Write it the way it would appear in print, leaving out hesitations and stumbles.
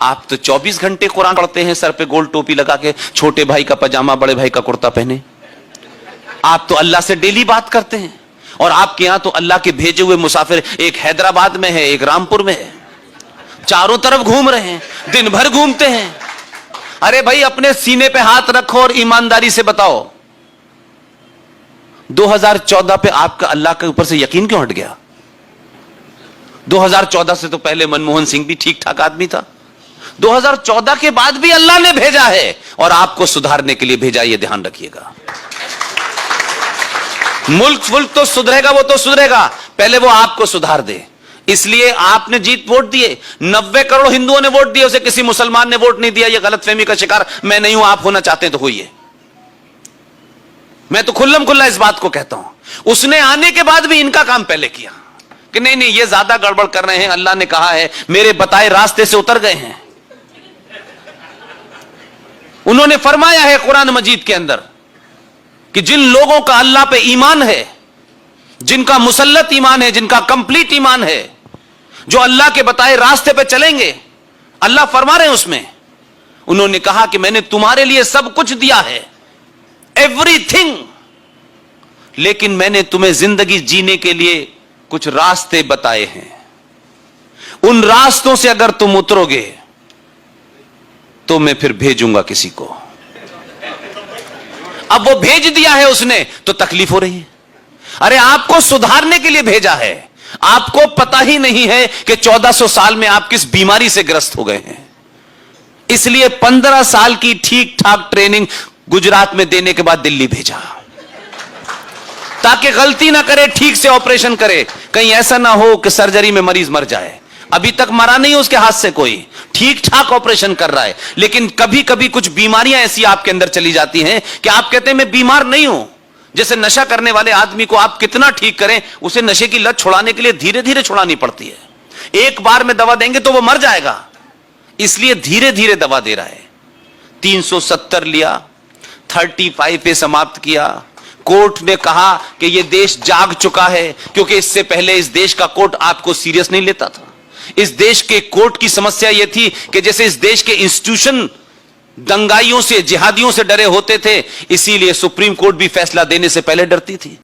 आप तो 24 घंटे कुरान पढ़ते हैं, सर पे गोल टोपी लगा के, छोटे भाई का पजामा बड़े भाई का कुर्ता पहने। आप तो अल्लाह से डेली बात करते हैं, और आपके यहां तो अल्लाह के भेजे हुए मुसाफिर एक हैदराबाद में है, एक रामपुर में है, चारों तरफ घूम रहे हैं, दिन भर घूमते हैं। अरे भाई, अपने सीने पे हाथ रखो और ईमानदारी से बताओ, 2014 पे आपका अल्लाह के ऊपर से यकीन क्यों हट गया? 2014 से तो पहले मनमोहन सिंह भी ठीक ठाक आदमी था। 2014 के बाद भी अल्लाह ने भेजा है और आपको सुधारने के लिए भेजा, यह ध्यान रखिएगा। मुल्क तो सुधरेगा, वो तो सुधरेगा, पहले वो आपको सुधार दे। इसलिए आपने जीत वोट दिए, 90 करोड़ हिंदुओं ने वोट दिए, उसे किसी मुसलमान ने वोट नहीं दिया। यह गलतफहमी का शिकार मैं नहीं हूं, आप होना चाहते हैं तो होइए। मैं तो खुल्लम खुल्ला इस बात को कहता हूं। उसने आने के बाद भी इनका काम पहले किया कि नहीं नहीं, ये ज्यादा गड़बड़ कर रहे हैं, अल्लाह ने कहा है, मेरे बताए रास्ते से उतर गए हैं। उन्होंने फरमाया है कुरान मजीद के अंदर कि जिन लोगों का अल्लाह पे ईमान है, जिनका मुसल्लत ईमान है, जिनका कंप्लीट ईमान है, जो अल्लाह के बताए रास्ते पे चलेंगे, अल्लाह फरमा रहे हैं उसमें, उन्होंने कहा कि मैंने तुम्हारे लिए सब कुछ दिया है, एवरीथिंग, लेकिन मैंने तुम्हें जिंदगी जीने के लिए कुछ रास्ते बताए हैं। उन रास्तों से अगर तुम उतरोगे तो मैं फिर भेजूंगा किसी को। अब वो भेज दिया है उसने तो तकलीफ हो रही है। अरे आपको सुधारने के लिए भेजा है, आपको पता ही नहीं है कि 1400 साल में आप किस बीमारी से ग्रस्त हो गए हैं। इसलिए 15 साल की ठीक ठाक ट्रेनिंग गुजरात में देने के बाद दिल्ली भेजा, ताकि गलती ना करे, ठीक से ऑपरेशन करे। कहीं ऐसा ना हो कि सर्जरी में मरीज मर जाए। अभी तक मरा नहीं उसके हाथ से कोई, ठीक ठाक ऑपरेशन कर रहा है। लेकिन कभी कभी कुछ बीमारियां ऐसी आपके अंदर चली जाती हैं कि आप कहते हैं मैं बीमार नहीं हूं। जैसे नशा करने वाले आदमी को आप कितना ठीक करें, उसे नशे की लत छुड़ाने के लिए धीरे धीरे छुड़ानी पड़ती है। एक बार में दवा देंगे तो वो मर जाएगा, इसलिए धीरे धीरे दवा दे रहा है। 370 लिया, 35 पे समाप्त किया। कोर्ट ने कहा कि यह देश जाग चुका है, क्योंकि इससे पहले इस देश का कोर्ट आपको सीरियस नहीं लेता था। इस देश के कोर्ट की समस्या यह थी कि जैसे इस देश के इंस्टीट्यूशन दंगाइयों से, जिहादियों से डरे होते थे, इसीलिए सुप्रीम कोर्ट भी फैसला देने से पहले डरती थी।